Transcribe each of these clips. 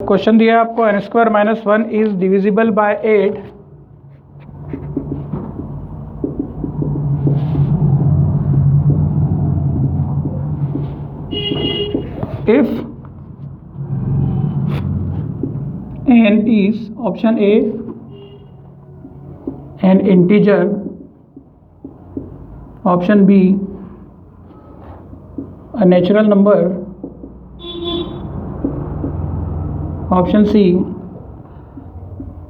Question दिया है आपको n square minus 1 is divisible by 8 if n is option A an integer, option B a natural number, option C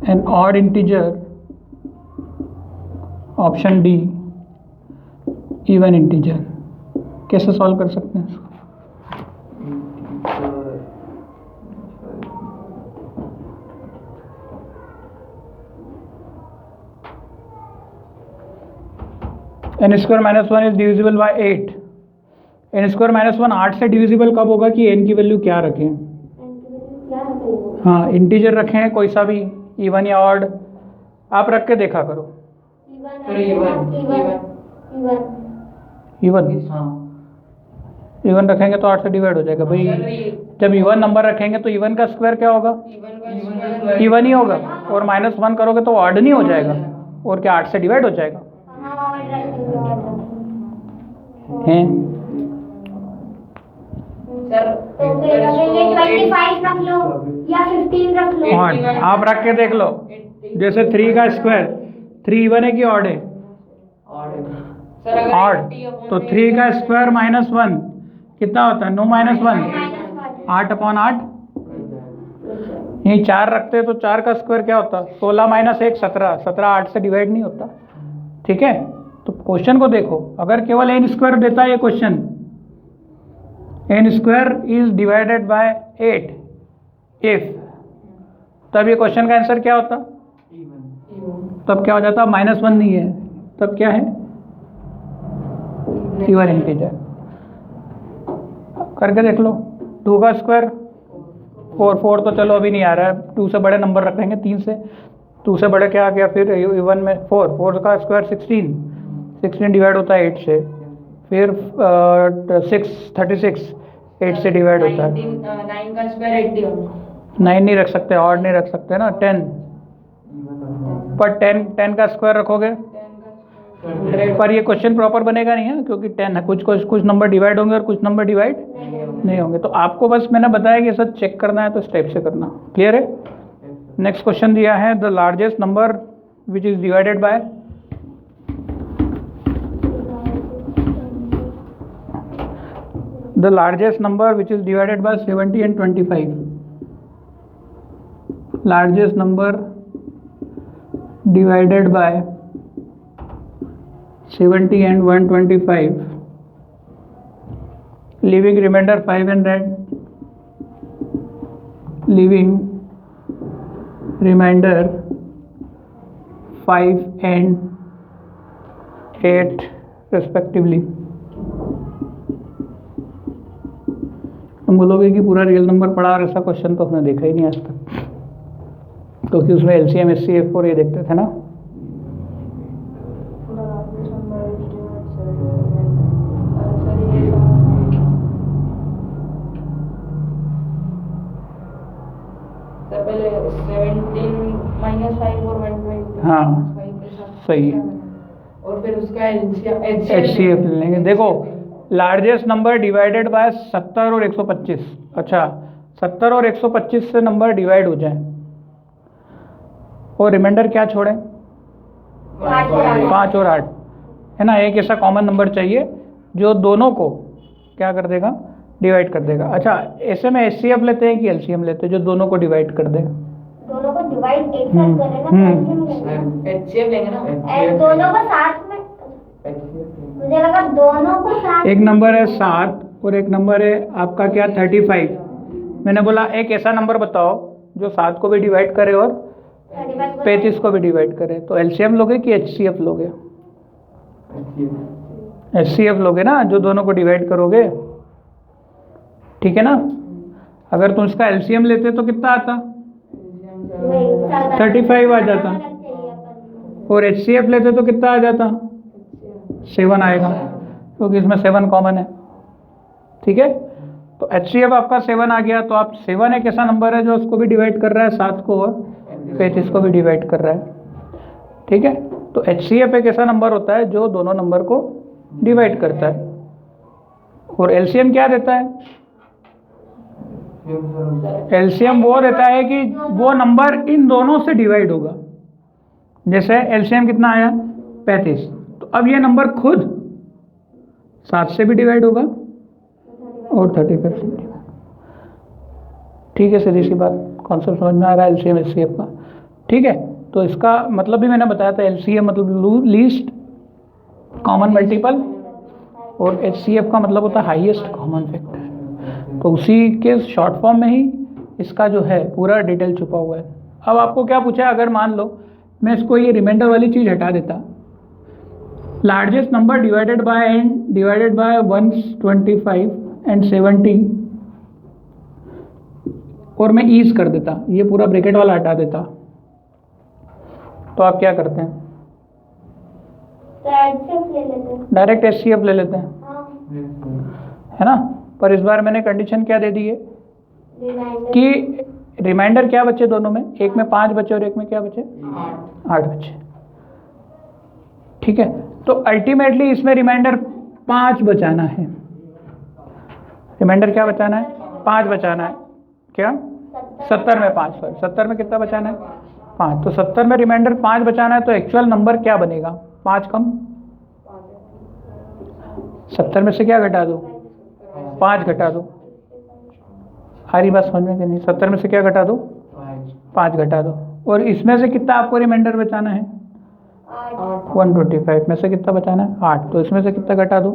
an odd integer, option D even integer। कैसे solve कर सकते हैं इसको? N square minus 1 is divisible by 8। N square minus 1 8 से divisible कब होगा कि N की वैल्यू क्या रखें? हाँ, इंटीजर रखें कोई सा भी, इवन या ऑड, आप रख के देखा करो। इवन रखेंगे तो 8 से डिवाइड हो जाएगा भाई। जब इवन नंबर रखेंगे तो इवन का स्क्वायर क्या होगा? इवन ही होगा। और माइनस 1 करोगे तो ऑड नहीं हो जाएगा, और क्या 8 से डिवाइड हो जाएगा? हैं तो 25 रख लो या 15 रख लो। ऑड आप रख के देख लो। जैसे 3 का स्क्वायर 3 इवन है कि ऑड है? ऑड। तो 3 का स्क्वायर माइनस 1 कितना होता है? 9 माइनस 1 8/8। यही 4 रखते हैं तो 4 का स्क्वायर क्या होता? 16 माइनस 1 17। 17 8 से डिवाइड नहीं होता। ठीक है, तो क्वेश्चन को देखो। अगर केवल एन स्क्वायर देता है ये question, n square is divided by 8 if, तब ये क्वेश्चन का आंसर क्या होता? तब क्या हो जाता? -1 नहीं है, तब क्या है? Even integer. करके देख लो। 2 का स्क्वायर 4 तो चलो अभी नहीं आ रहा है, 2 से बड़े नंबर रखेंगे, 3 से 2 से बड़े क्या आ गया फिर? इवन में 4 का स्क्वायर 16 डिवाइड होता है 8 से। फिर 36 8 से डिवाइड होता है। 9 का स्क्वायर 81। 9 नहीं रख सकते, ऑड नहीं रख सकते ना। 10 पर 10 का स्क्वायर रखोगे पर ये क्वेश्चन प्रॉपर बनेगा नहीं है, क्योंकि 10 है। कुछ नंबर डिवाइड होंगे और कुछ नंबर डिवाइड नहीं होंगे। तो आपको बस मैंने बताया कि सब चेक करना है तो इस टाइप से करना। क्लियर है? नेक्स्ट क्वेश्चन दिया है the largest number which is divided bye the largest number which is divided by 70 and 25. Largest number divided by 70 and 125, leaving remainder 500, leaving remainder 5 and 8 respectively। तुम बोलोगे कि पूरा रियल नंबर पढ़ा और ऐसा क्वेश्चन तो हमने देखा ही नहीं आज तक, क्योंकि उसमें LCM HCF और ये देखते थे ना। हाँ सही है। और फिर उसका HCF ले लेंगे। देखो, लार्जेस्ट नंबर डिवाइडेड बाय 70 और 125। अच्छा, 70 और 125 से नंबर डिवाइड हो जाए और रिमाइंडर क्या छोड़े? 5 और 8 है ना। एक ऐसा कॉमन नंबर चाहिए जो दोनों को क्या कर देगा? डिवाइड कर देगा। अच्छा, ऐसे में HCF लेते हैं कि LCM लेते हैं जो दोनों को डिवाइड कर दे? दोनों को डिवाइड एक साथ करें ना। HCF लेंगे ना। दोनों को साथ में, मुझे लगा दोनों को साथ। एक नंबर है 7 और एक नंबर है आपका क्या? 35। मैंने बोला एक ऐसा नंबर बताओ जो 7 को भी डिवाइड करे और 35 को भी डिवाइड करे। तो LCM लोगे कि HCF लोगे? HCF लोगे ना, जो दोनों को डिवाइड करोगे। ठीक है ना। अगर तुम इसका LCM लेते तो कितना आता? 35 आ जाता। और HCF लेते तो कितना आ जाता? 7 आएगा, क्योंकि इसमें 7 कॉमन है। ठीक है। तो HCF आपका 7 आ गया। तो आप 7 एक ऐसा नंबर है जो उसको भी डिवाइड कर रहा है 7 को और 35 को भी डिवाइड कर रहा है। ठीक है, तो HCF एक ऐसा नंबर होता है जो दोनों नंबर को डिवाइड करता है। और LCM क्या देता है? LCM वो देता है कि वो नंबर इन दोनों से डिवाइड होगा। जैसे LCM कितना आया? 35। तो अब ये नंबर खुद 7 से भी डिवाइड होगा और 35 से भी डिवाइड। ठीक है, सीधी सी बात, कॉन्सेप्ट समझ में आ रहा है LCM HCF का। ठीक है, तो इसका मतलब भी मैंने बताया था, LCM मतलब लीस्ट कॉमन मल्टीपल और HCF का मतलब होता है हाईएस्ट कॉमन फैक्टर। तो उसी के शॉर्ट फॉर्म में ही इसका जो है पूरा डिटेल छुपा हुआ है। अब आपको क्या पूछा है, अगर मान लो मैं इसको ये रिमाइंडर वाली चीज़ हटा देता, largest number divided by 125 and 70 और मैं ईज कर देता, ये पूरा ब्रैकेट वाला हटा देता, तो आप क्या करते हैं? डायरेक्ट HCF ले लेते हैं, है ना। पर इस बार मैंने कंडीशन क्या दे दी है कि रिमाइंडर क्या बचे दोनों में, एक में 5 बचे और एक में क्या बचे? 8 बचे। ठीक है, तो अल्टीमेटली इसमें रिमाइंडर 5 बचाना है। रिमाइंडर क्या बचाना है? 5 बचाना है। क्या? 70 में 5 पर 70 में कितना बचाना है? 5। तो 70 में रिमाइंडर 5 बचाना है, तो एक्चुअल नंबर क्या बनेगा? 5 कम 70 में से क्या घटा दो? 5 घटा दो। सारी बात समझ में कि नहीं? 70 में से क्या घटा दो? 5 घटा दो। और इसमें से कितना आपको रिमाइंडर बचाना है? 125 में से कितना बचाना है? 8। तो इसमें से कितना घटा दो?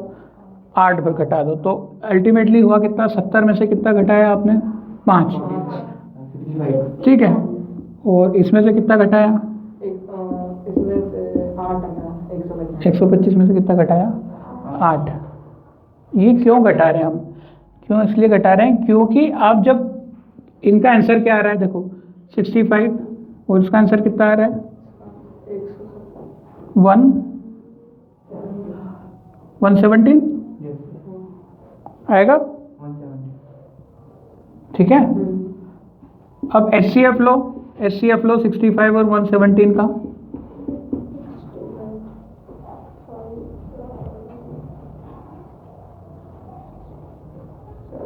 8 पर घटा दो। तो अल्टीमेटली हुआ कितना? 70 में से कितना घटाया आपने? 5। ठीक है, और इसमें से कितना घटाया? इसमें से 8 125 में से कितना घटाया? 8। ये क्यों घटा रहे हैं हम? क्यों इसलिए घटा रहे हैं क्योंकि आप जब इनका आंसर क्या आ रहा है, देखो 65 और इसका आंसर कितना आ रहा है? 117 आएगा। ठीक है, अब HCF लो, HCF लो 65 और 117 का।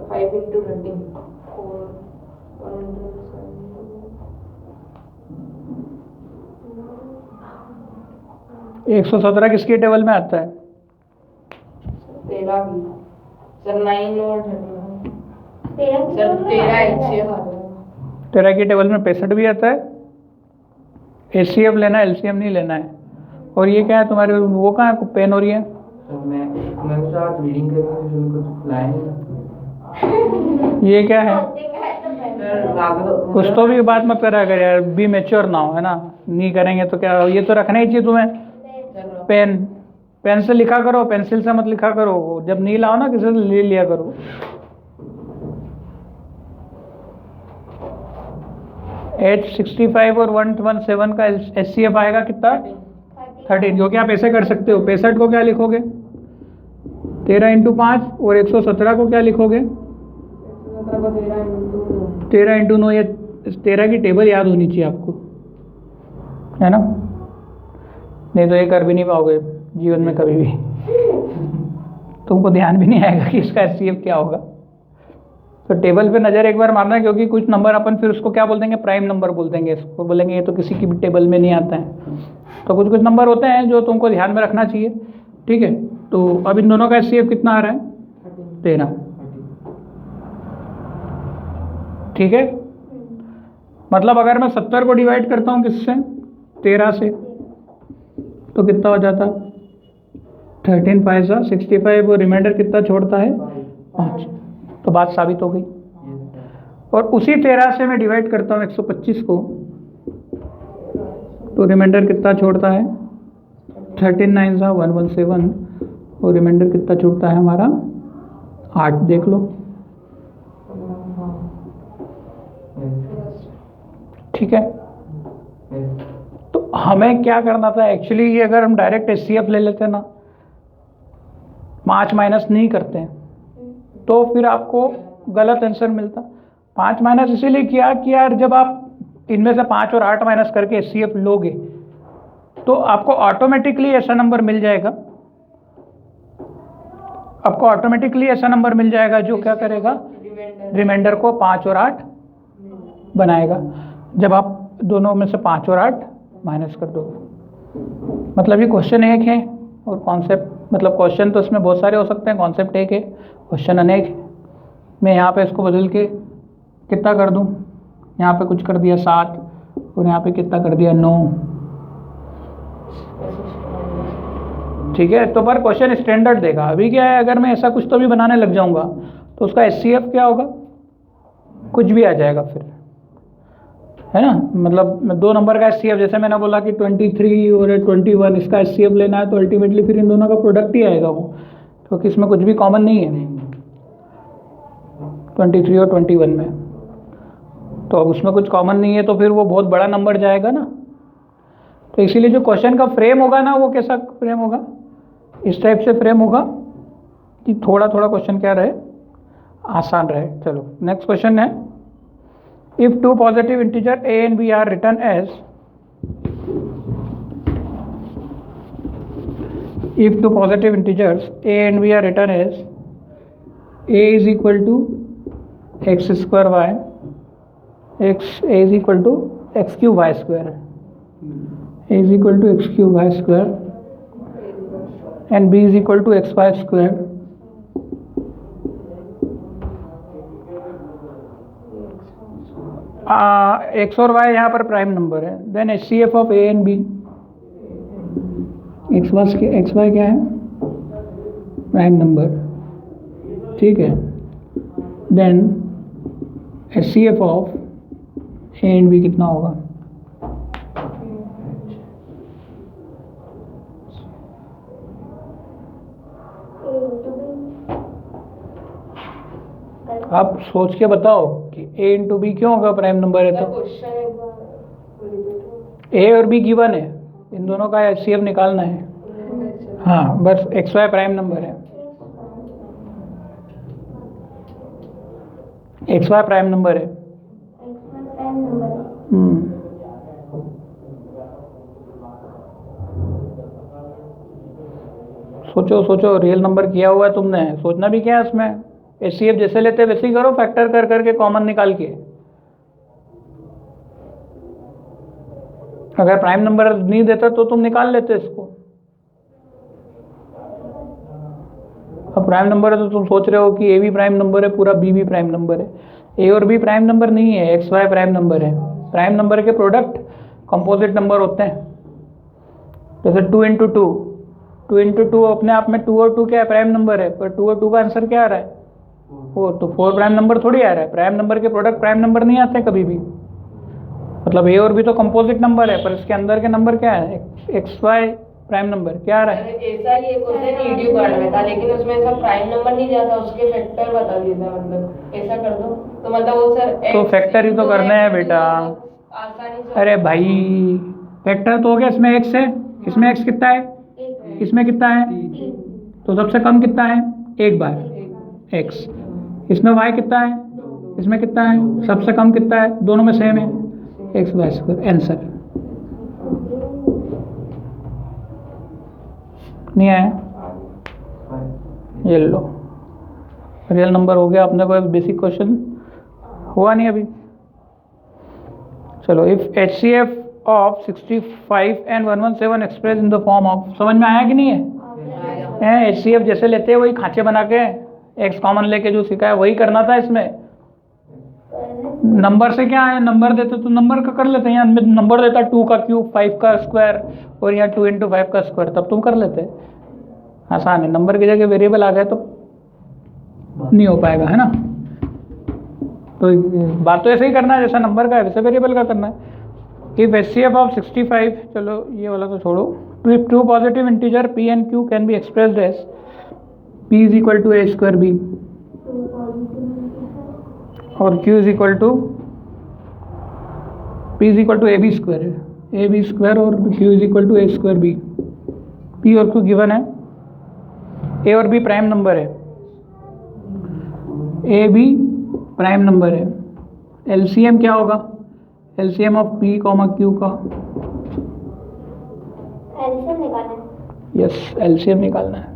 5 into 20 4 117 किसके टेबल में आता है? 13 की सर 9 और 13 सर 13 HCF आ जाएगा। 13 की टेबल में 65 भी आता है। HCF लेना है, LCM नहीं लेना है। और ये क्या है तुम्हारे, वो कहाँ है पेन हो रही है? मैं साथ रीडिंग कर रहा हूँ, कुछ लाए नहीं। ये क्या है? कुछ तो भी बात मत करा कर यार, बी मैच्योर ना हो, है ना। नहीं करेंगे तो क्या, ये तो रखना ही चाहिए तुम्हें। पेन से लिखा करो, पेंसिल से मत लिखा करो। जब नहीं लाओ ना किसी से ले लिया करो। एच 65 और 117 का HCF आएगा कितना? 13। क्योंकि आप ऐसे कर सकते हो, 65 को क्या लिखोगे? 13 × 5 और 117 को क्या लिखोगे? 13 × 9। ये 13 की टेबल याद होनी चाहिए आपको, है ना। नहीं तो ये कर भी नहीं पाओगे जीवन में कभी भी। तुमको ध्यान भी नहीं आएगा कि इसका HCF क्या होगा। तो टेबल पे नज़र एक बार मारना, क्योंकि कुछ नंबर अपन फिर उसको क्या बोल देंगे? प्राइम नंबर बोल देंगे इसको, बोलेंगे ये तो किसी की भी टेबल में नहीं आता है। तो कुछ कुछ नंबर होते हैं जो तुमको ध्यान में रखना चाहिए। ठीक है, तो अब इन दोनों का HCF कितना आ रहा है? 13। ठीक है, मतलब अगर मैं 70 को डिवाइड करता हूँ किससे? 13 से, तो कितना हो जाता? 13 5 65 और रिमाइंडर कितना छोड़ता है? 5। तो बात साबित हो गई। और उसी 13 से मैं डिवाइड करता हूँ 125 को, तो रिमाइंडर कितना छोड़ता है? 13 9 117 और रिमाइंडर कितना छोड़ता है हमारा? 8। देख लो। ठीक है, तो हमें क्या करना था एक्चुअली, ये अगर हम डायरेक्ट HCF ले लेते ना, 5 माइनस नहीं करते हैं, तो फिर आपको गलत आंसर मिलता। 5 माइनस इसीलिए किया कि यार जब आप इनमें से 5 और 8 माइनस करके HCF लोगे तो आपको ऑटोमेटिकली ऐसा नंबर मिल जाएगा, आपको ऑटोमेटिकली ऐसा नंबर मिल जाएगा जो क्या करेगा, रिमाइंडर को 5 और 8 बनाएगा जब आप दोनों में से 5 और 8 माइनस कर दोगे। मतलब ये क्वेश्चन एक है और कॉन्सेप्ट, मतलब क्वेश्चन तो इसमें बहुत सारे हो सकते हैं, कॉन्सेप्ट एक है, क्वेश्चन अनेक है। मैं यहाँ पे इसको बदल के कितना कर दूँ, यहाँ पे कुछ कर दिया 7 और यहाँ पे कितना कर दिया 9, ठीक है। तो पर क्वेश्चन स्टैंडर्ड देगा। अभी क्या है, अगर मैं ऐसा कुछ तो भी बनाने लग जाऊंगा तो उसका HCF क्या होगा, कुछ भी आ जाएगा फिर, है ना। मतलब 2 नंबर का HCF, जैसे मैंने बोला कि 23 और 21, इसका HCF लेना है तो अल्टीमेटली फिर इन दोनों का प्रोडक्ट ही आएगा वो, क्योंकि इसमें कुछ भी कॉमन नहीं है 23 और 21 में। तो अब उसमें कुछ कॉमन नहीं है तो फिर वो बहुत बड़ा नंबर जाएगा ना। तो इसीलिए जो क्वेश्चन का फ्रेम होगा ना, वो कैसा फ्रेम होगा, इस टाइप से फ्रेम होगा कि थोड़ा थोड़ा क्वेश्चन क्या रहे, आसान रहे। चलो नेक्स्ट क्वेश्चन है, if 2 positive integer a and b are written as, if 2 positive integers a and b are written as a is equal to x square y, a is equal to x cube y square, a is equal to x cube y square and b is equal to x y square, x और y यहाँ पर prime number है, then HCF of a and b, x y क्या है, prime number, ठीक है। Then HCF of a and b कितना होगा, आप सोच के बताओ कि a इंटू बी क्यों होगा, प्राइम नंबर है तो। a और b गिवन है, इन दोनों का HCF निकालना है। हाँ बस XY प्राइम नंबर है, XY प्राइम नंबर है। सोचो सोचो, रियल नंबर किया हुआ है तुमने, सोचना भी क्या है इसमें। HCF जैसे लेते वैसे ही करो, फैक्टर कर करके कॉमन निकाल के। अगर प्राइम नंबर नहीं देता तो तुम निकाल लेते इसको। अब प्राइम नंबर है तो तुम सोच रहे हो कि ए भी प्राइम नंबर है, पूरा बी भी प्राइम नंबर है। ए और बी प्राइम नंबर नहीं है, एक्स वाई प्राइम नंबर है। प्राइम नंबर के प्रोडक्ट कंपोजिट नंबर होते हैं। जैसे 2 इंटू 2 अपने आप में 2 और 2 क्या है, प्राइम नंबर है, पर 2 और 2 का आंसर क्या आ रहा है, 4, तो 4 प्राइम नंबर थोड़ी आ रहा है। प्राइम नंबर के प्रोडक्ट प्राइम नंबर नहीं आते कभी भी। मतलब ए और बी तो कंपोजिट नंबर है, पर इसके अंदर के नंबर क्या है, एक्स वाई प्राइम नंबर क्या आ रहा है। ऐसा ही एक क्वेश्चन वीडियो कार्ड में था, लेकिन उसमें ऐसा प्राइम नंबर नहीं जाता, उसके फैक्टर बता दिया था। मतलब ऐसा कर दो तो मतलब वो सर तो फैक्टर ही तो करना है बेटा। आसानी से। अरे भाई फैक्टर तो हो गया, इसमें x है, इसमें x कितना है, इसमें कितना है, तो सबसे कम कितना है, 1 बार x। इसमें y कितना है, इसमें कितना है, सबसे कम कितना है, दोनों में सेम है, x वाई स्क्वायर। आंसर नहीं आया, ये लो रियल नंबर हो गया। अपने को एक बेसिक क्वेश्चन हुआ नहीं अभी। चलो, if HCF of 65 and 117 express in the form of, समझ में आया कि नहीं है। HCF जैसे लेते हैं वही खांचे बना के x कॉमन लेके जो सीखा है वही करना था। इसमें नंबर से क्या है, नंबर देते तो नंबर का कर लेते हैं। यहाँ नंबर देता 2 का क्यूब, 5 का स्क्वायर, और यहाँ 2 इंटू 5 का स्क्वायर, तब तुम कर लेते। आसान है। नंबर की जगह वेरिएबल आ गए तो नहीं हो पाएगा, है ना। तो बात तो ऐसे ही करना है, जैसा नंबर का है वैसे वेरिएबल का करना है। इफ HCF ऑफ 65, चलो ये वाला तो छोड़ो। If 2 positive integer p and q can be expressed as p is equal to a square b और q is equal to p is equal to ab square है, ab स्क्वायर, और q is equal to a square b। p और q given है, a और b prime number है, a b prime number है। LCM क्या होगा? LCM of p comma q का। एलसीएम निकालना है। यस, एलसीएम निकालना है।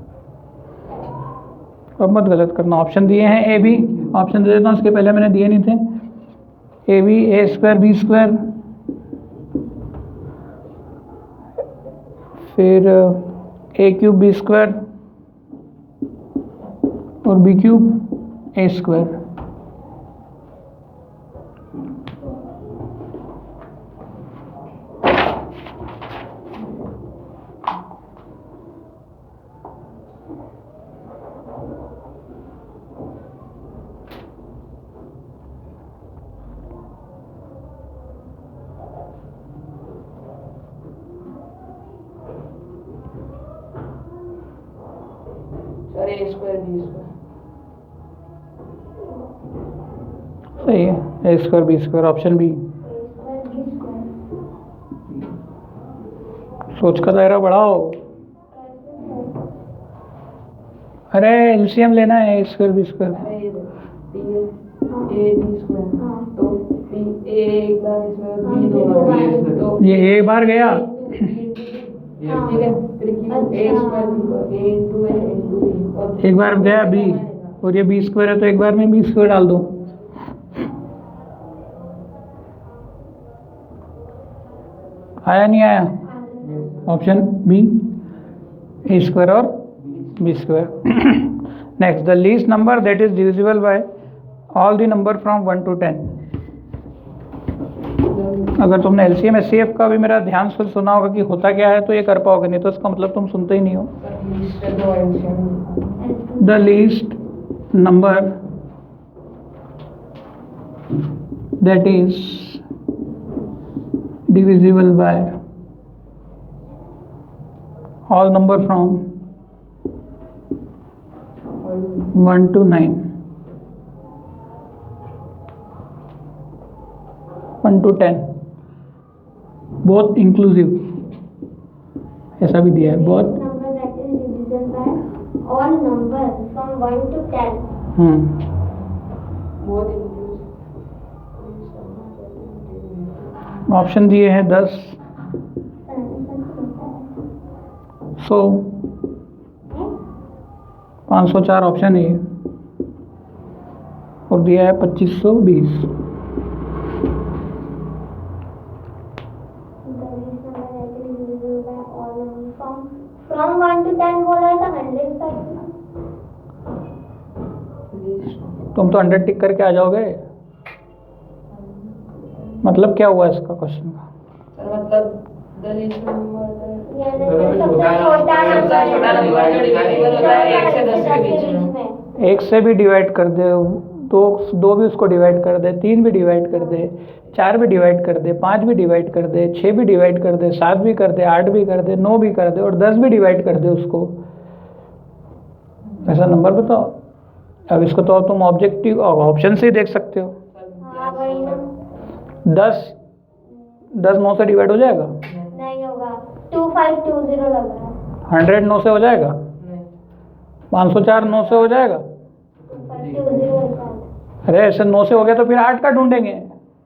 अब मत गलत करना। ऑप्शन दिए हैं ए बी, ऑप्शन दे देता हूँ, उसके पहले मैंने दिए नहीं थे। A B A square B square, फिर ए क्यूब बी स्क्वायर और B cube A square. Sir A square B square सही है, A square B square, option B. सोच का दायरा बढ़ाओ। अरे एलसीएम लेना है, ए स्क्वायर बी स्क्वायर। अरे ये देखो ए बी स्क्वायर तो बी ए एक बार इसमें बी दो बार तो ये एक बार गया। ठीक है, फिर q a square a into a into b और एक बार गया बी, और ये बी स्क्वायर है तो एक बार में बी स्क्वायर डाल दो। आया नहीं आया? ऑप्शन बी, ए स्क्वायर और b square. Next, the least number that is divisible by all the number from 1 to 10। अगर तुमने एलसीएम एचसीएफ का भी मेरा ध्यान से सुना होगा कि होता क्या है तो ये कर पाओगे, नहीं तो इसका मतलब तुम सुनते ही नहीं हो। The least number that is divisible by all number from 1 to 9, 1 to 10, both inclusive, ऐसा भी दिया है बहुत। number that is divisible by all numbers from 1 to 10. बहुत ऑप्शन दिए हैं 10, 100, 504 ऑप्शन है, और दिया है 2520। From 1 to 10 बोला है तो 100 का। तुम तो 100 टिक करके आ जाओगे। मतलब क्या हुआ इसका क्वेश्चन का? सर मतलब द लीस्ट नंबर यानी सबसे छोटा नंबर जो डिवाइडेबल होता है 1 से 10 के बीच में। एक से भी डिवाइड कर दे, दो भी उसको डिवाइड कर दे, 3 भी डिवाइड कर दे, 4 भी डिवाइड कर दे, 5 भी डिवाइड कर दे, 6 भी डिवाइड कर दे, 7 भी कर दे, 8 भी कर दे, 9 भी कर दे और 10 भी डिवाइड कर दे उसको। ऐसा नंबर बताओ। अब इसको तो तुम ऑब्जेक्टिव ऑप्शन से ही देख सकते हो। हाँ वही ना। 10 9 से डिवाइड हो जाएगा? नहीं होगा। 2520 लग रहा है। 100 9 से हो जाएगा? 504 9 से हो जाएगा? 2520 अरे ऐसे 9 से हो गया तो फिर 8 का ढूंढेंगे।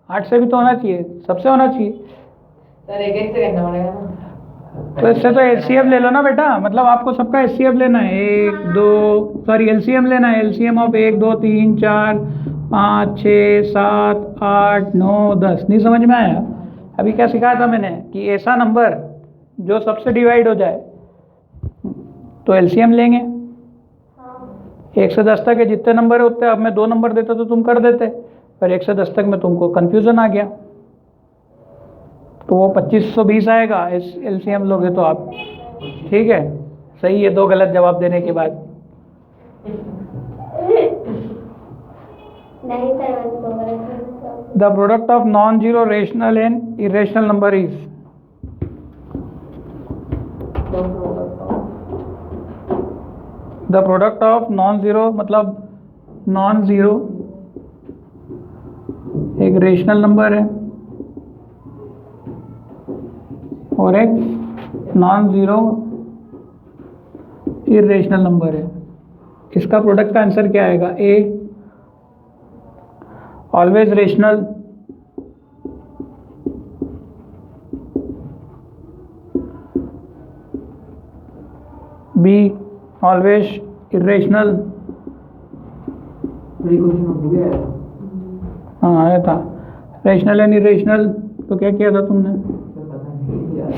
8 से भी तो होना चाहिए, सबसे होना चाहिए। सर एक एक से करना पड़ेगा ना। तो इससे तो एचसीएफ ले लो ना बेटा, मतलब आपको सबका एचसीएफ लेना है। 1 2 सॉरी एलसीएम लेना है। LCM of 1 2 3 4 5 6 7 8 9 10। नहीं समझ में आया? अभी क्या सिखाया था मैंने कि ऐसा नंबर जो सबसे डिवाइड हो जाए तो एलसीएम लेंगे। 1 से 10 तक के जितने नंबर है उतने। अब मैं 2 नंबर देता तो तुम कर देते, पर 1 से 10 तक में तुमको कन्फ्यूज़न आ गया, तो वो 2520 आएगा एलसीएम लोगे तो आप। ठीक है, सही है 2 गलत जवाब देने के बाद। नहीं सर वैसे तो गलत। The product of non zero rational and irrational number is. The product of non zero मतलब नॉन जीरो एक रेशनल नंबर है और एक नॉन जीरो इरेशनल नंबर है। इसका प्रोडक्ट का आंसर क्या आएगा? A always rational, B always irrational. हाँ आया था, रेशनल एंड इरेशनल। तो क्या किया था तुमने? पता नहीं यार।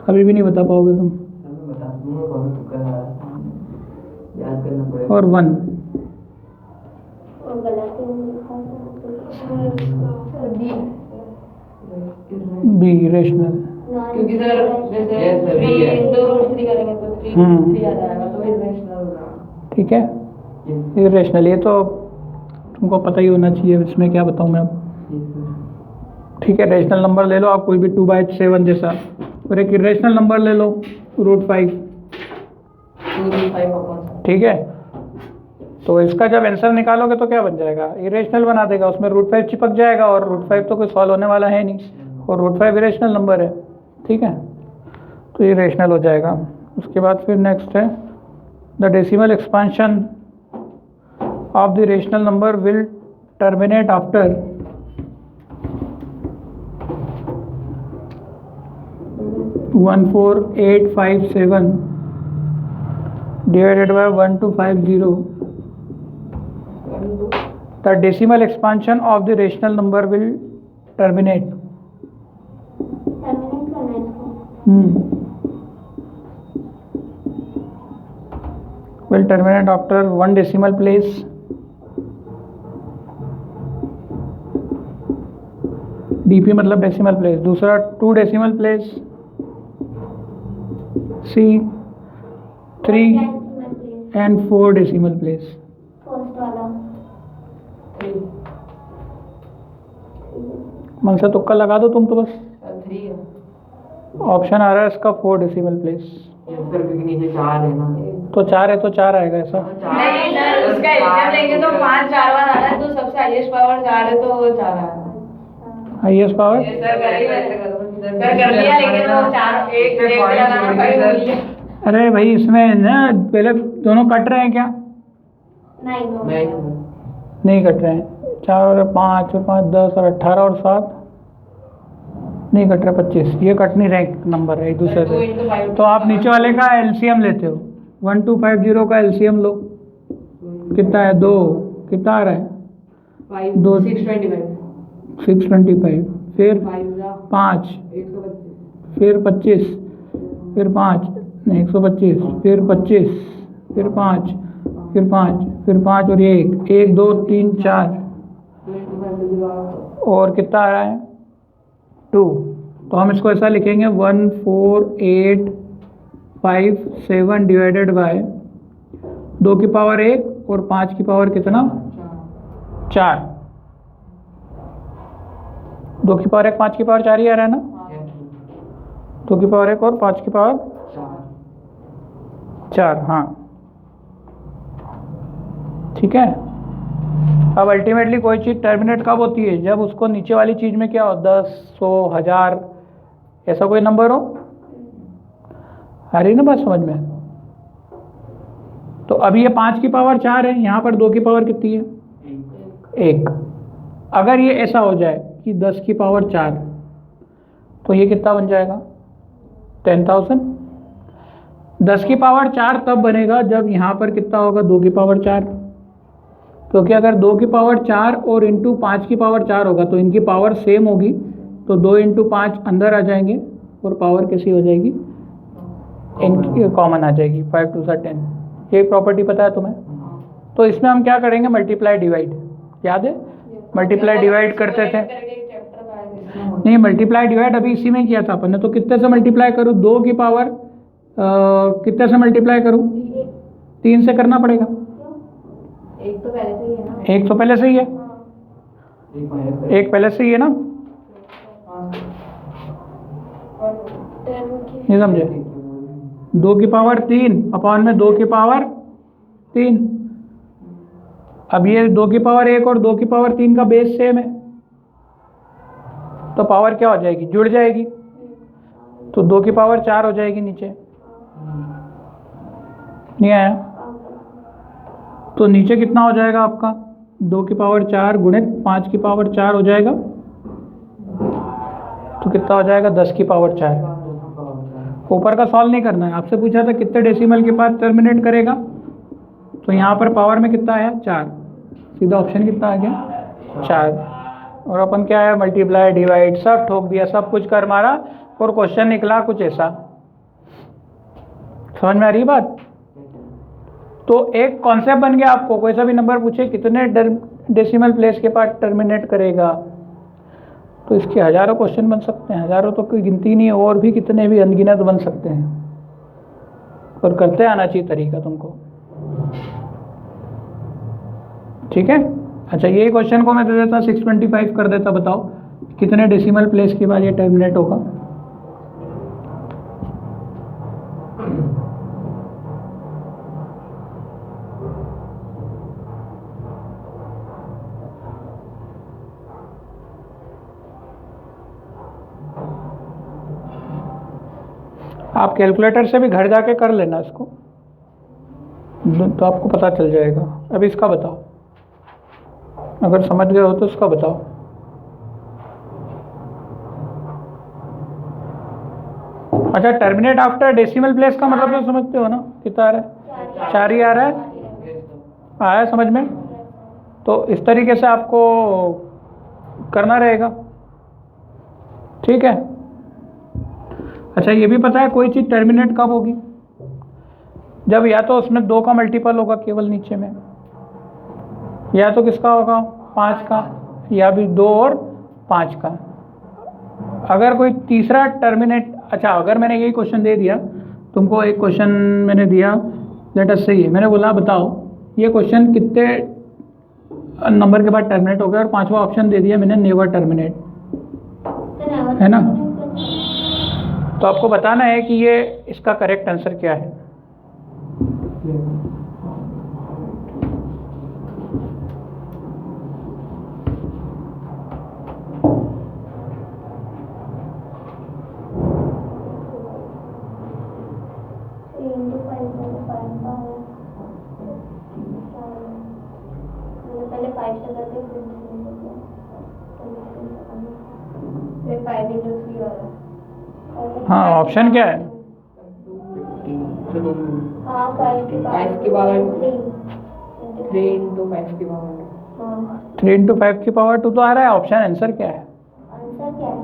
अभी भी नहीं बता पाओगे तुम। मैं बता दूंगा, कौन तुक्का लगा रहा था। याद करना पड़ेगा। और 1 और गलत ही लिखा था। B irrational. क्योंकि सर जैसे Yes, sir, 3 yes. into √3 करेंगे तो 3 हम्म। 3 आ जाएगा, तो इरेशनल होगा। ठीक है, इरेशनल। ये तो तुमको पता ही होना चाहिए, इसमें क्या बताऊँ मैं अब। ठीक है, रेशनल नंबर ले लो आप कोई भी 2/7 जैसा, और एक इरेशनल नंबर ले लो √5। 2/5 ठीक है, तो इसका जब आंसर निकालोगे तो क्या बन जाएगा? इरेशनल बना देगा, उसमें √5 चिपक जाएगा, और √5 तो कोई सॉल्व होने वाला है नहीं, और √5 इरेशनल नंबर है। ठीक है, तो ये रेशनल हो जाएगा। उसके बाद फिर नेक्स्ट है the decimal expansion of the rational number will terminate after 14857 divided by 1250. The decimal expansion of the rational number will terminate. Terminate करना है इसको। Will terminate after 1 decimal place. DP मतलब डेसिमल प्लेस। दूसरा 2 decimal place. C 3 and 4 decimal place. First वाला। मन से तुक्का लगा दो तुम तो बस। 3 है। ऑप्शन आ रहा है इसका 4 डेसिमल प्लेस। Yes, sir, क्योंकि नीचे 4 है ना। तो 4 है तो 4 आएगा ऐसा। नहीं सर, उसका एग्जाम लेंगे तो 5 4 बार आ रहा है, तो सबसे हाईएस्ट पावर 4 है तो वो 4 आएगा। Highest power. ये सर कर ही वैसे करो सर, कर लिया, लेकिन वो 4 एक लगाना 5 हो गया। अरे भाई इसमें ना पहले दोनों कट रहे हैं क्या? नहीं नो। नहीं नहीं कट रहे हैं। 4 और 5 और 5 10 और 18 और 7 नहीं कट रहा। 25 ये कट नहीं रहे नंबर है एक दूसरे 2 into से। 5 तो आप नीचे वाले का एलसीएम लेते हो। 1250 का एलसीएम लो, कितना है? 2। कितना आ रहा है? 5 दो- 625 625। फिर 5 5, 125 फिर 25, फिर 5 नहीं 125, फिर 25, फिर 5, फिर 5, फिर 5 और 1 1 2 3 4 और कितना आ रहा है? 2। तो हम इसको ऐसा लिखेंगे 14857 डिवाइडेड बाय 2 की पावर 1 और 5 की पावर कितना? 4। 2 की पावर 1 5 की पावर 4 ही आ रहा है ना? 2 की पावर 1 और 5 की पावर 4। हाँ ठीक है। अब अल्टीमेटली कोई चीज़ टर्मिनेट कब होती है? जब उसको नीचे वाली चीज़ में क्या हो, 10 100 1000 ऐसा कोई नंबर हो। आ रही ना बात समझ में? तो अभी ये 5 की पावर 4 है, यहाँ पर 2 की पावर कितनी है? 1। अगर ये ऐसा हो जाए कि 10 की पावर 4, तो ये कितना बन जाएगा? 10,000। 10 की पावर 4 तब बनेगा जब यहाँ पर कितना होगा? 2 की पावर 4। क्योंकि अगर 2 की पावर 4 और इंटू 5 की पावर 4 होगा तो इनकी पावर सेम होगी, तो 2 इंटू 5 अंदर आ जाएंगे और पावर कैसी हो जाएगी? इनकी कॉमन आ जाएगी। 5 2 10। ये प्रॉपर्टी पता है तुम्हें? तो इसमें हम क्या करेंगे? Multiply divide. याद है मल्टीप्लाई डिवाइड करते थे? नहीं, मल्टीप्लाई डिवाइड अभी इसी में किया था अपन ने। तो कितने से मल्टीप्लाई करूँ? 2 की पावर कितने से मल्टीप्लाई करूँ? 3 से करना पड़ेगा। एक तो पहले से ही है ना। एक तो पहले से ही है, एक पहले से ही है ना? नहीं समझे? 2 की पावर 3 अपॉन में 2 की पावर 3। अब ये 2 की पावर 1 और 2 की पावर 3 का बेस सेम है, तो पावर क्या हो जाएगी? जुड़ जाएगी। तो 2 की पावर 4 हो जाएगी नीचे। नहीं आया? तो नीचे कितना हो जाएगा आपका? 2 की पावर 4 गुणित 5 की पावर 4 हो जाएगा, तो कितना हो जाएगा 10 की पावर 4। ऊपर का सॉल्व नहीं करना है, आपसे पूछा था कितने डेसिमल के बाद टर्मिनेट करेगा, तो यहाँ पर पावर में कितना आया 4, सीधा ऑप्शन कितना आ गया 4। और अपन क्या है मल्टीप्लाई डिवाइड सब ठोक दिया, सब कुछ कर मारा और क्वेश्चन निकला कुछ ऐसा। समझ में आ रही बात? तो एक कॉन्सेप्ट बन गया आपको, कोई सा भी नंबर पूछे कितने डेसिमल प्लेस के बाद टर्मिनेट करेगा, तो इसके हजारों क्वेश्चन बन सकते हैं, हजारों तो कोई गिनती नहीं है, और भी कितने भी अनगिनत बन सकते हैं, और करते आना चाहिए तरीका तुमको। ठीक है, अच्छा यही क्वेश्चन को मैं दे देता 625 कर देता, बताओ कितने डेसिमल प्लेस के बाद ये टर्मिनेट होगा। आप कैलकुलेटर से भी घर जाके कर लेना इसको, तो आपको पता चल जाएगा। अब इसका बताओ, अगर समझ गए हो तो इसका बताओ। अच्छा, टर्मिनेट आफ्टर डेसिमल प्लेस का मतलब तो समझते हो ना, कितना आ रहा है 4 ही आ रहा है, आया समझ में? तो इस तरीके से आपको करना रहेगा, ठीक है। अच्छा ये भी पता है कोई चीज़ टर्मिनेट कब होगी, जब या तो उसमें 2 का मल्टीपल होगा केवल नीचे में, या तो किसका होगा 5 का, या भी 2 और 5 का। अगर कोई तीसरा टर्मिनेट, अच्छा अगर मैंने यही क्वेश्चन दे दिया तुमको, एक क्वेश्चन मैंने दिया लेट अस से, मैंने बोला बताओ ये क्वेश्चन कितने नंबर के बाद टर्मिनेट हो गया, और 5वां ऑप्शन दे दिया मैंने नेवर टर्मिनेट, है ना। तो आपको बताना है कि ये इसका करेक्ट आंसर क्या है। पहले 5 से करके फिर 5 into 3 वाला। हाँ ऑप्शन क्या है? हाँ 5 की पावर 3 into 5 की पावर 3 into 5 की पावर 2 तो आ रहा है, ऑप्शन आंसर क्या है? आंसर क्या है?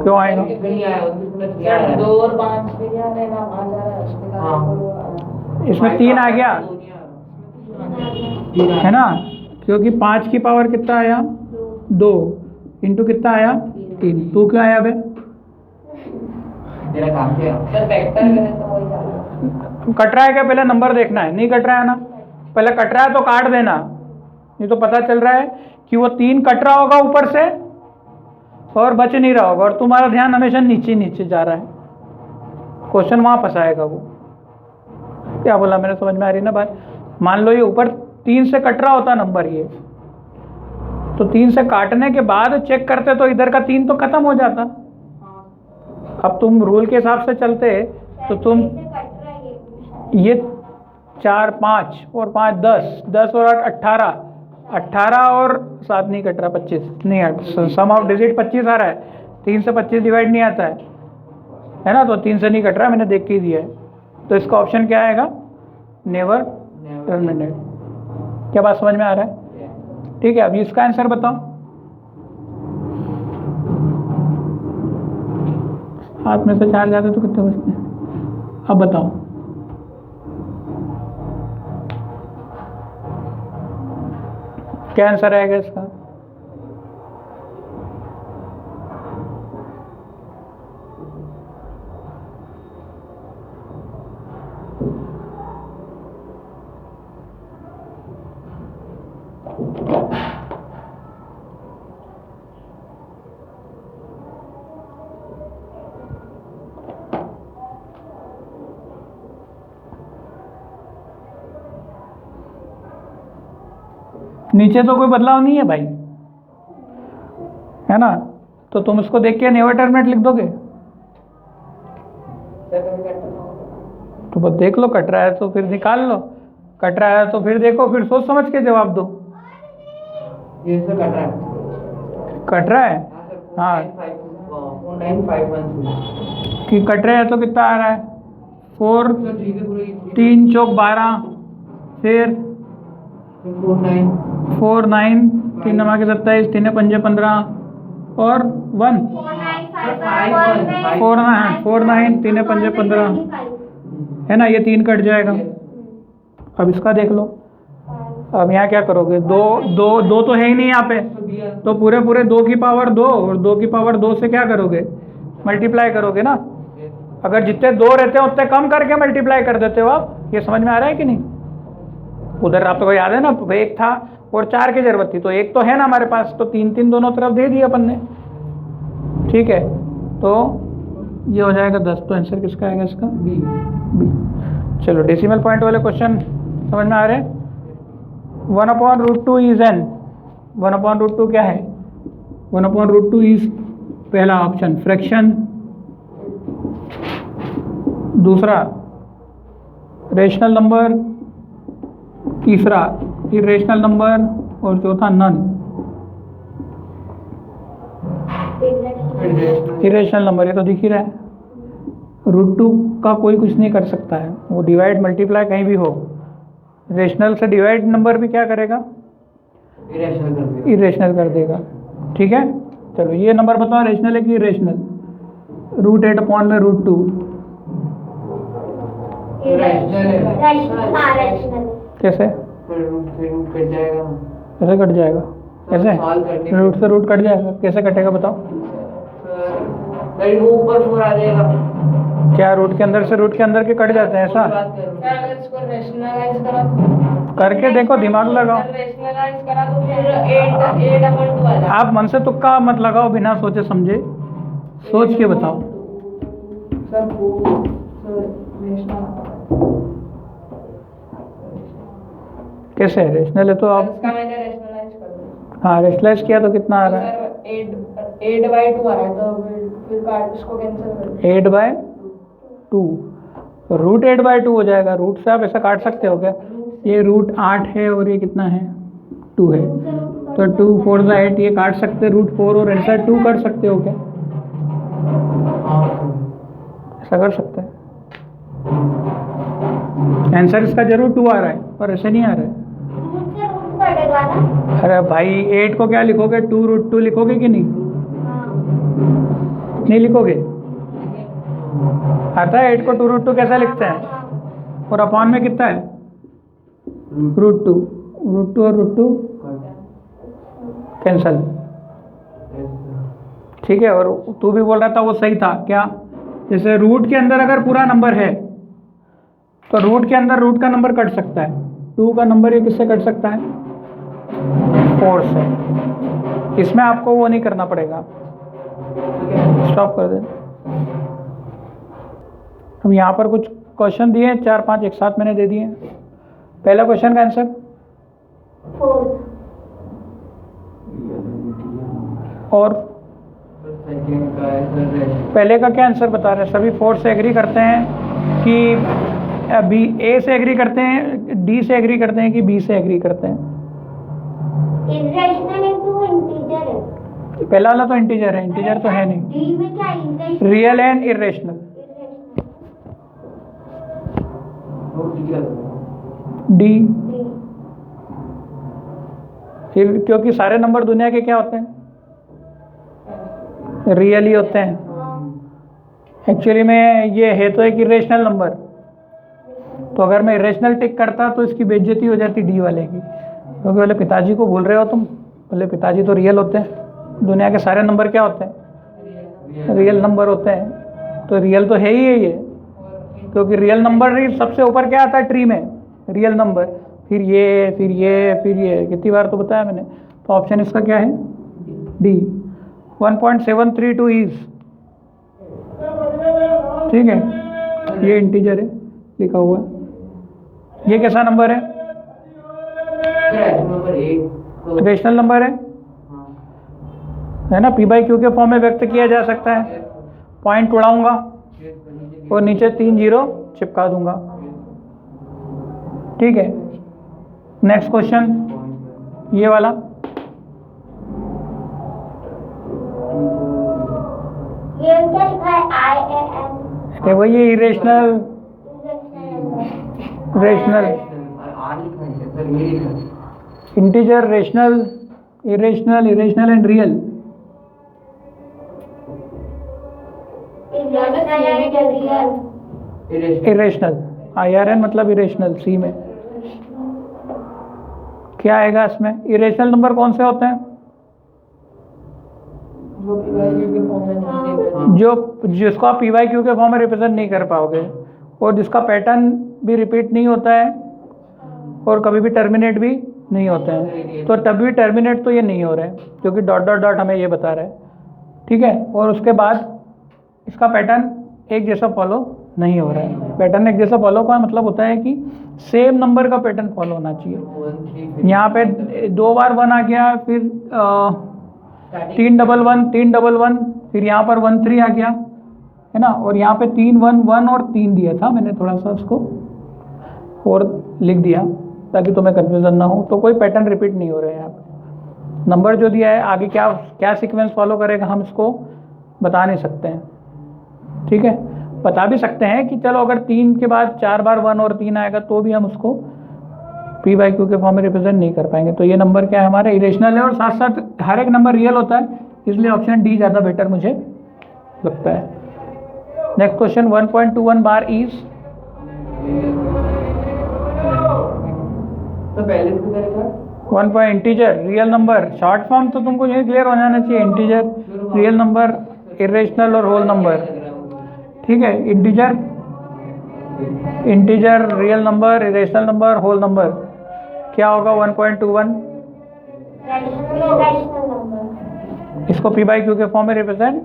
क्यों आएगा? सर 2 और 5 भी आ रहे ना, 5 आ रहा है उसके बाद इसमें 3 आ गया है ना, क्योंकि 5 की पावर कितना आया 2 इंटू कितना आया 3, 2 क्यों आया बे? तेरा काम क्या है? सर वेक्टर करें तो वही आ रहा है। कट रहा है क्या, पहले नंबर देखना है, नहीं कट रहा है ना, पहले कट रहा है तो काट देना, नहीं तो पता चल रहा है कि वो 3 कट रहा होगा ऊपर से और बच नहीं रहा होगा, और तुम्हारा ध्यान हमेशा नीचे नीचे जा रहा है, क्वेश्चन वहाँ फंसाएगा वो। क्या बोला मैंने, समझ में आ रही ना बात? मान लो ये ऊपर 3 से कट रहा होता नंबर ये, तो 3 से काटने के बाद चेक करते तो इधर का 3 तो खत्म हो जाता। अब तुम रूल के हिसाब से चलते तो तुम ये 4 5 और 5 10, 10 और 8 18, 18 और 7 नहीं कट रहा 25 नहीं, सम ऑफ डिजिट 25 आ रहा है, 3 से 25 डिवाइड नहीं आता है ना, तो 3 से नहीं कट रहा, मैंने देख के ही दिया है। तो इसका ऑप्शन क्या आएगा, नेवर टर्मिनेट। क्या बात समझ में आ रहा है? ठीक है, अभी इसका आंसर बताओ। हाथ में से 4 जाते तो कितने बचते हैं, अब बताओ। क्या आंसर आएगा इसका? नीचे तो कोई बदलाव नहीं है भाई, है ना, तो तुम इसको देख के नेवर टर्मिनेट लिख दोगे, तो बस देख लो कट रहा है तो फिर निकाल लो, कट रहा है तो फिर देखो, फिर सोच समझ के जवाब दो। ये सर कट रहा है। कट रहा है, हाँ 4951 कि कट रहा है तो कितना आ रहा है 4, सर ठीक है पूरे 3 चौक 12, फिर 49 4 9, 3 नमा के 27, 3 पंजे 15 और 1 4 9, 3 पंजे 15 है ना, ये 3 कट जाएगा। अब इसका देख लो, अब यहाँ क्या करोगे, दो तो है ही नहीं यहाँ पे, तो पूरे 2 की पावर 2 और 2 की पावर 2 से क्या करोगे, मल्टीप्लाई करोगे ना। अगर जितने 2 रहते हैं उतने कम करके मल्टीप्लाई कर देते हो आप। ये समझ में आ रहा है कि नहीं? उधर आपको याद है ना, 1 था और 4 की जरूरत थी, तो 1 तो है ना हमारे पास, तो 3 दोनों तरफ दे दिया अपन ने। ठीक है, तो ये हो जाएगा 10। तो आंसर किसका आएगा इसका? बी। चलो डेसिमल पॉइंट वाले क्वेश्चन समझ में आ रहे हैं। 1/√2 इज एन, 1/√2 क्या है? 1/√2 इज पहला ऑप्शन फ्रैक्शन, दूसरा रेशनल नंबर, तीसरा इरेशनल नंबर और चौथा नन। इरेशनल नंबर ये तो दिख ही रहा है, √2 का कोई कुछ नहीं कर सकता है, वो डिवाइड मल्टीप्लाई कहीं भी हो। रेशनल से डिवाइड नंबर भी क्या करेगा? इरेशनल कर देगा। ठीक है, चलो ये नंबर बताओ रेशनल है कि इरेशनल? √8/√2 कैसे? कैसे कट जाएगा? कैसे? रूट से रूट कट जाएगा, कैसे कटेगा बताओ? ऊपर 4 आ जाएगा। क्या रूट के अंदर से रूट के अंदर के कट जाते हैं ऐसा? अगर इसको रेशनलाइज करा तो करके देखो, दिमाग लगाओ। रेशनलाइज करा तो फिर 8/2 आ जाएगा। आप मन से तुक्का मत लगाओ, बिना सोचे समझे सोच के बताओ। सर रेशनल कैसे रेशनल है तो आप, इसका मैंने रेशनलाइज कर दिया। हाँ रेशनलाइज किया तो कितना आ रहा है? सर 8/2 आ रहा है, तो फिर काट इसको कैंसिल कर दो। 8/2, तो √8/2 हो जाएगा। रूट से आप ऐसा काट सकते हो क्या? ये √8 है और ये कितना है? 2 है, तो 2 4 8, ये काट सकते √4 और आंसर 2 कर सकते हो क्या? ऐसा कर सकते हैं। आंसर इसका जरूर 2 आ रहा है, पर ऐसे नहीं आ रहा है। अरे भाई 8 को क्या लिखोगे? 2√2 लिखोगे कि नहीं? नहीं लिखोगे? आता है 8 को 2√2 कैसा लिखते हैं? और अपॉन में कितना है? √2, √2 और √2 कैंसल। ठीक है, और तू भी बोल रहा था वो सही था क्या? जैसे रूट के अंदर अगर पूरा नंबर है तो रूट के अंदर रूट का नंबर कट सकता है, 2 का नंबर ये किससे कट सकता है? 4 से। इसमें आपको वो नहीं करना पड़ेगा, स्टॉप कर दे। हम यहाँ पर कुछ क्वेश्चन दिए, 4-5 एक साथ मैंने दे दिए। पहला क्वेश्चन का आंसर 4, और पहले का क्या आंसर बता रहे हैं? सभी 4 से एग्री करते हैं कि बी? ए से एग्री करते हैं, डी से एग्री करते हैं कि बी से एग्री करते हैं? इरेशनल है तो वो इंटीजर है। पहला वाला तो इंटीजर है, इंटीजर तो है नहीं। डी में क्या irrational? Real and irrational. D, फिर क्योंकि सारे नंबर दुनिया के क्या होते हैं? रियल ही होते हैं। एक्चुअली में ये है तो एक इरेशनल नंबर, तो अगर मैं इरेशनल टिक करता तो इसकी बेइज्जती हो जाती डी वाले की, क्योंकि बोले पिताजी को भूल रहे हो तुम। बोले पिताजी तो रियल होते हैं, दुनिया के सारे नंबर क्या होते हैं? रियल नंबर होते हैं, तो रियल तो है ही है ये, क्योंकि रियल नंबर ही सबसे ऊपर क्या आता है ट्री में? रियल नंबर, फिर ये, फिर ये, फिर ये, कितनी बार तो बताया मैंने। तो ऑप्शन इसका क्या है? डी। 1.732 इज, ठीक है, ये इंटीजर है लिखा हुआ है। ये कैसा नंबर है? रेशनल नंबर है ना, p/q के फॉर्म में व्यक्त किया जा सकता है। पॉइंट उड़ाऊंगा और नीचे 3 0 चिपका दूंगा, ठीक है। नेक्स्ट क्वेश्चन ये वाला, ये क्या लिखा है? IAN ये वही irrational, rational, integer, rational, irrational, irrational and real. Irrational, IRN मतलब इरेशनल, सी में क्या आएगा इसमें? इरेशनल नंबर कौन से होते हैं? जो जिसको आप PYQ के फॉर्म में रिप्रेजेंट नहीं कर पाओगे, और जिसका पैटर्न भी रिपीट नहीं होता है और कभी भी टर्मिनेट भी नहीं होते हैं। तो तब भी टर्मिनेट तो ये नहीं हो रहे हैं, क्योंकि डॉट डॉट डॉट हमें ये बता रहा है, ठीक है। और उसके बाद इसका पैटर्न एक जैसा फॉलो नहीं हो रहा है। पैटर्न एक जैसा फॉलो का मतलब होता है कि सेम नंबर का पैटर्न फॉलो होना चाहिए। यहाँ पे 2 बार 1 आ गया, फिर 3 डबल 1, 3 डबल 1, फिर यहाँ पर 1 3 आ गया, है ना। और यहाँ पे 3 1 1 और 3 दिया था मैंने, थोड़ा सा उसको और लिख दिया ताकि तुम्हें कन्फ्यूजन ना हो। तो कोई पैटर्न रिपीट नहीं हो रहा है यहाँ पे। नंबर जो दिया है आगे क्या क्या सीक्वेंस फॉलो करेगा हम इसको बता नहीं सकते हैं, ठीक है। बता भी सकते हैं कि चलो अगर 3 के बाद 4 बार 1 और 3 आएगा तो भी हम उसको PYQ के फॉर्म में रिप्रेजेंट नहीं कर पाएंगे। तो ये नंबर क्या है हमारा? इरेशनल है, और साथ साथ हर एक नंबर रियल होता है, इसलिए ऑप्शन डी ज़्यादा बेटर मुझे लगता है। नेक्स्ट क्वेश्चन 1.21 बार इज, तो पहले तो करेगा 1 point integer, real number, short form तो तुमको ये क्लियर हो जाना चाहिए, इंटीजर, रियल नंबर, इरेशनल और होल नंबर, ठीक है। Integer, integer, real number, irrational number, whole number, क्या होगा 1.21? इसको PYQ के फॉर्म में रिप्रेजेंट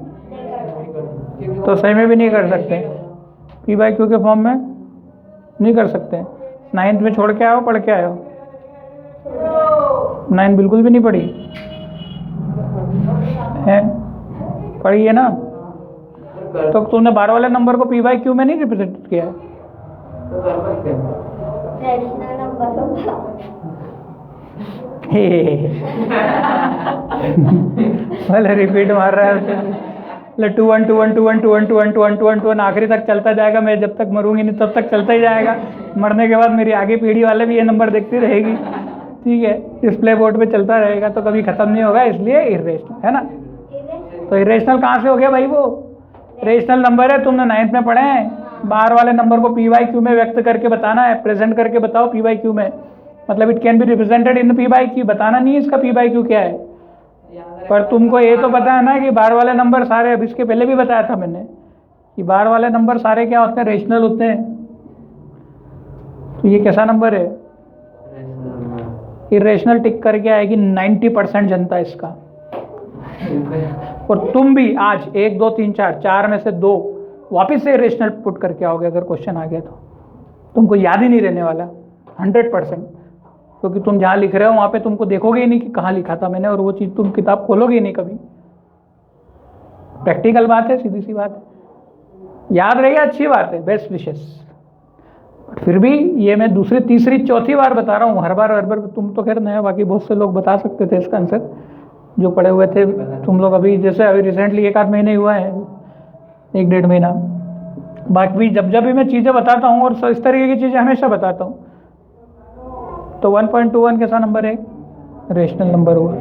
तो सही में भी नहीं कर सकते, PYQ के फॉर्म में नहीं कर सकते। 9th में छोड़ के आए हो, पढ़ के आए हो? 9 बिल्कुल भी नहीं पढ़ी है? पढ़ी है ना? तो तुमने 12 वाले नंबर को PYQ में नहीं रिप्रेजेंट किया है? तो कर सकते हैं। भले रिपीट मार रहा है उसे, 2 1 2 1 2 1 2 1 2 1 2 1 2 1 2 1 आखिरी तक चलता जाएगा। मैं जब तक मरूंगी नहीं तब तक चलता ही जाएगा। मरने के बाद मेरी आगे पीढ़ी वाले भी ये नंबर देखती रहेगी, ठीक है। डिस्प्ले बोर्ड पे चलता रहेगा, तो कभी ख़त्म नहीं होगा, इसलिए इरेशनल है ना। तो इरेशनल कहाँ से हो गया भाई? वो रेशनल नंबर है, तुमने 9th में पढ़े हैं। बाहर वाले नंबर को PYQ में व्यक्त करके बताना है, प्रेजेंट करके बताओ PYQ में, मतलब it can be represented in PYQ। बताना नहीं है इसका PYQ क्या है, पर तुमको ये तो पता है ना कि बाहर वाले नंबर सारे, अब इसके पहले भी बताया था मैंने कि बाहर वाले नंबर सारे क्या होते हैं? रेशनल होते हैं। तो ये कैसा नंबर है? इरेशनल टिक करके आएगी 90% जनता इसका। और तुम भी आज 1 2 3 4 में से 2 वापस से इरेशनल पुट करके आओगे अगर क्वेश्चन आ गया तो तुमको याद ही नहीं रहने वाला 100%, क्योंकि तुम जहाँ लिख रहे हो वहाँ पे तुमको देखोगे ही नहीं कि कहाँ लिखा था मैंने, और वो चीज़ तुम किताब खोलोगे ही नहीं कभी। प्रैक्टिकल बात है, सीधी सी बात है। याद रहेगा, अच्छी बात है, बेस्ट विशेस। फिर भी ये मैं दूसरी तीसरी चौथी बार बता रहा हूँ, हर बार तुम तो खैर नया, बाकी बहुत से लोग बता सकते थे इसका आंसर जो पढ़े हुए थे। तुम लोग अभी जैसे अभी रिसेंटली 1 आध महीने हुआ है, 1 डेढ़ महीना। बाकी जब भी मैं चीज़ें बताता हूँ, और इस तरीके की चीज़ें हमेशा बताता हूँ। तो 1.21 कैसा नंबर है? रेशनल नंबर हुआ।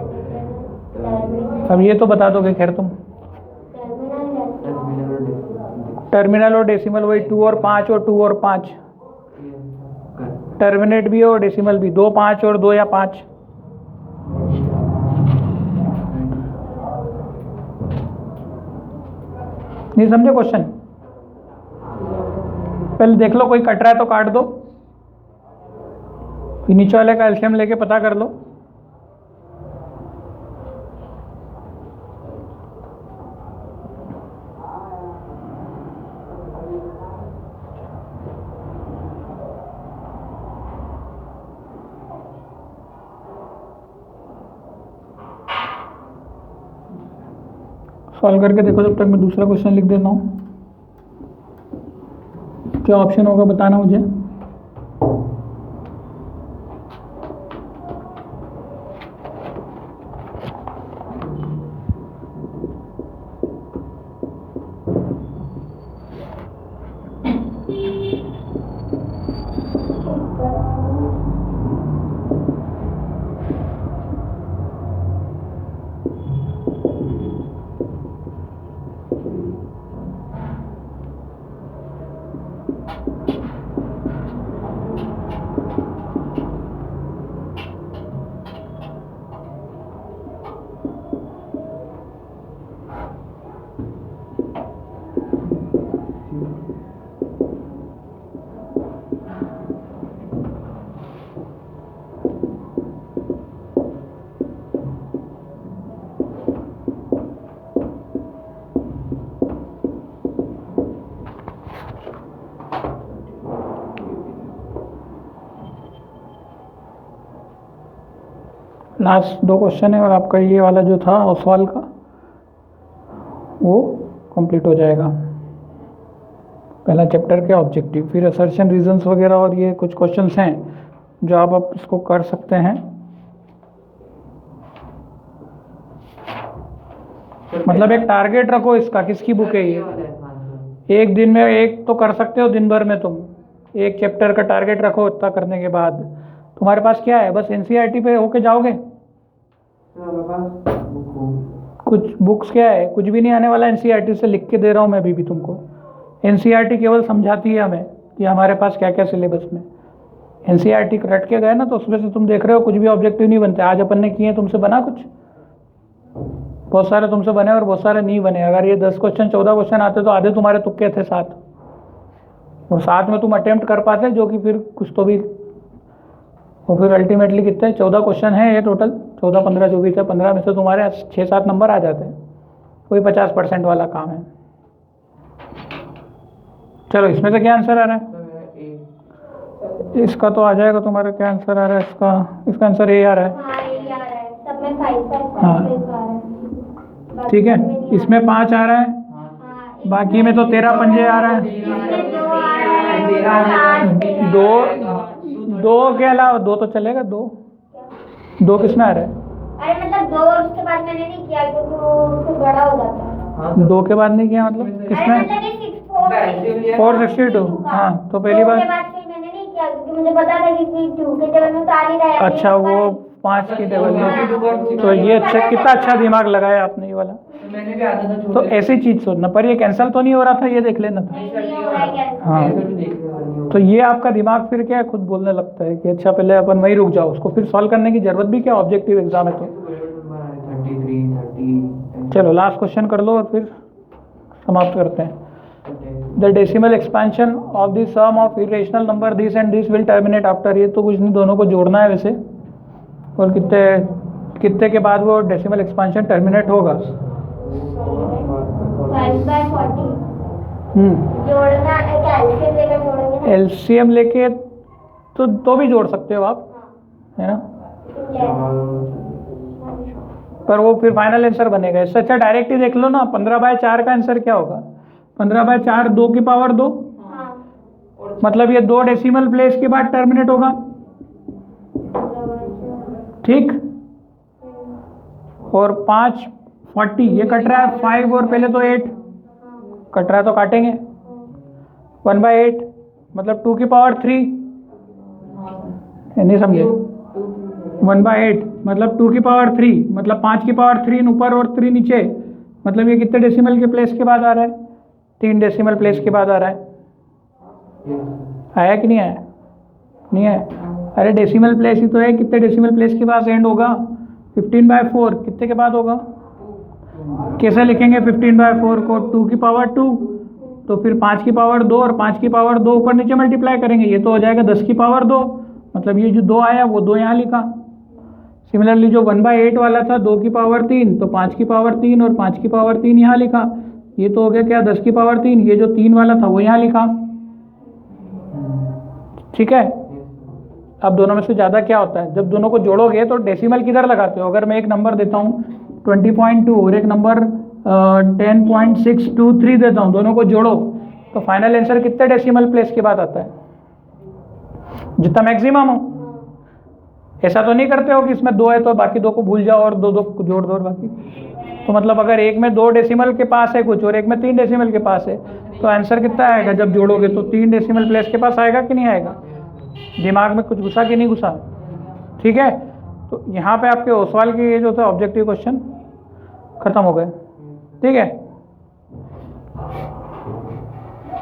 अब ये तो बता दोगे खैर तुम। टर्मिनल और डेसिमल वही 2 और 5 और 2 और 5, टर्मिनेट भी और डेसिमल भी 2 5 और 2 या 5। नहीं समझे क्वेश्चन? पहले देख लो, कोई कट रहा है तो काट दो, नीचे वाले का एलसीएम लेके पता कर लो। सॉल्व करके देखो, जब तक मैं दूसरा क्वेश्चन लिख देता हूँ। क्या ऑप्शन होगा बताना मुझे। लास्ट 2 क्वेश्चन है और आपका ये वाला जो था ओसवाल का वो कंप्लीट हो जाएगा। पहला चैप्टर के ऑब्जेक्टिव, फिर असर्शन रीजंस वगैरह और ये कुछ क्वेश्चंस हैं जो आप इसको कर सकते हैं। मतलब एक टारगेट रखो इसका, किसकी बुक है ये, एक दिन में एक तो कर सकते हो, दिन भर में तुम एक चैप्टर का टारगेट रखो। इतना करने के बाद तुम्हारे पास क्या है, बस एनसीईआरटी पे होके जाओगे। कुछ बुक्स क्या है, कुछ भी नहीं आने वाला। एनसीईआरटी से लिख के दे रहा हूँ मैं अभी भी तुमको। एनसीईआरटी केवल समझाती है हमें कि हमारे पास क्या क्या सिलेबस में। एनसीईआरटी रट के गए ना तो उसमें से तुम देख रहे हो कुछ भी ऑब्जेक्टिव नहीं बनते। आज अपन ने किए, तुमसे बना कुछ, बहुत सारे तुमसे बने और बहुत सारे नहीं बने। अगर ये 10 क्वेश्चन 14 क्वेश्चन आते तो आधे तुम्हारे तुक्के थे, 7 और 7 में तुम अटेम्प्ट कर पाते, जो कि फिर कुछ तो भी। और फिर अल्टीमेटली कितने 14 क्वेश्चन हैं ये टोटल, 14-15 जो भी थे, 15 में से तुम्हारे 6-7 नंबर आ जाते हैं। कोई 50% वाला काम है। चलो इसमें से क्या आंसर आ रहा है, इसका तो आ जाएगा तुम्हारा। क्या आंसर आ रहा है इसका, इसका आंसर ए आ रहा है। हाँ, ये आ रहा है सब में 5 हाँ। आ रहा है। ठीक है, इसमें 5 आ रहा है, हाँ, बाकी में तो 13 पंजे आ रहा है। इसमें 2 आ रहा है, 7 13 दो के अलावा 2 तो चलेगा। 2 किस में आ रहा है? अरे मतलब 2 और उसके बाद मैंने नहीं किया क्योंकि वो फिर बड़ा हो जाता है। 2 के बाद नहीं किया मतलब अरे किसमें? मतलब ये 6 462। हाँ तो पहली 2 बार, के बाद फिर मैंने नहीं किया क्योंकि मुझे पता था कि 2 के टेबल में तो आ नहीं रहा है। अच्छा वो 5 की टेबल में। तो ये अच्छा, कितना अच्छा दिमाग लगाया आपने ये वाला। मैंने भी आता था तो ऐसी चीज सोचना, पर ये कैंसिल तो नहीं हो रहा था, ये देख लेना था। नहीं हो रहा है कैसे। हाँ देखने वाली तो ये आपका दिमाग फिर क्या है, खुद बोलने लगता है कि अच्छा पहले अपन वहीं रुक जाओ, उसको फिर सॉल्व करने की जरूरत भी क्या, ऑब्जेक्टिव एग्जाम है तो। 33 30। चलो लास्ट क्वेश्चन कर लो और फिर समाप्त करते हैं। The decimal expansion of the sum of irrational number this and this will terminate after. ये तो कुछ नहीं, दोनों को जोड़ना है वैसे। और कितने के बाद वो डेसिमल एक्सपेंशन टर्मिनेट होगा? 5/40 जोड़ना है क्या, एलसीएम लेकर जोड़ेंगे ना? एलसीएम लेके तो भी जोड़ सकते हो आप, है ना, पर वो फिर फाइनल आंसर बनेगा। इससे अच्छा डायरेक्ट ही देख लो ना। 15/4 का आंसर क्या होगा? 15/4 2 की पावर 2, हाँ, मतलब ये 2 डेसिमल प्लेस के बाद टर्मिनेट होगा। ठीक, और 5/40 ये कट रहा है 5 और पहले तो 8 कट रहा है तो काटेंगे। 1/8 मतलब 2 की पावर 3, नहीं समझे? 1/8 मतलब 2 की पावर 3 मतलब 5 की पावर 3 ऊपर और 3 नीचे। मतलब ये कितने डेसिमल के प्लेस के बाद आ रहा है? 3 डेसिमल प्लेस के बाद आ रहा है। आया कि नहीं आया? नहीं आया? अरे डेसिमल प्लेस ही तो है, कितने डेसिमल प्लेस के पास एंड होगा? 15/4 कितने के बाद होगा? कैसे लिखेंगे 15/4 को? 2 की पावर 2, तो फिर 5 की पावर 2 और 5 की पावर 2 ऊपर नीचे मल्टीप्लाई करेंगे, ये तो हो जाएगा 10 की पावर 2। मतलब ये जो 2 आया वो 2 यहाँ लिखा। सिमिलरली जो 1/8 वाला था 2 की पावर 3, तो 5 की पावर 3 और 5 की पावर 3 यहाँ लिखा। ये तो हो गया क्या, 10 की पावर 3। ये जो 3 वाला था वो यहाँ लिखा। ठीक है, अब दोनों में से ज़्यादा क्या होता है? जब दोनों को जोड़ोगे तो डेसिमल किधर लगाते हो? अगर मैं एक नंबर देता हूँ 20.2 और एक नंबर 10.623 देता हूँ, दोनों को जोड़ो तो फाइनल आंसर कितने डेसिमल प्लेस के बाद आता है? जितना मैक्सिमम हो। ऐसा तो नहीं करते हो कि इसमें 2 है तो बाकी 2 को भूल जाओ और 2 को जोड़ दो और बाकी। तो मतलब अगर एक में 2 डेसिमल के पास है कुछ और एक में 3 डेसिमल के पास है, तो आंसर कितना आएगा जब जोड़ोगे? तो 3 डेसिमल प्लेस के पास आएगा कि नहीं आएगा? दिमाग में कुछ घुसा कि नहीं घुसा? ठीक है, तो यहाँ पे आपके ओसवाल के ये जो था ऑब्जेक्टिव क्वेश्चन खत्म हो गए। ठीक है।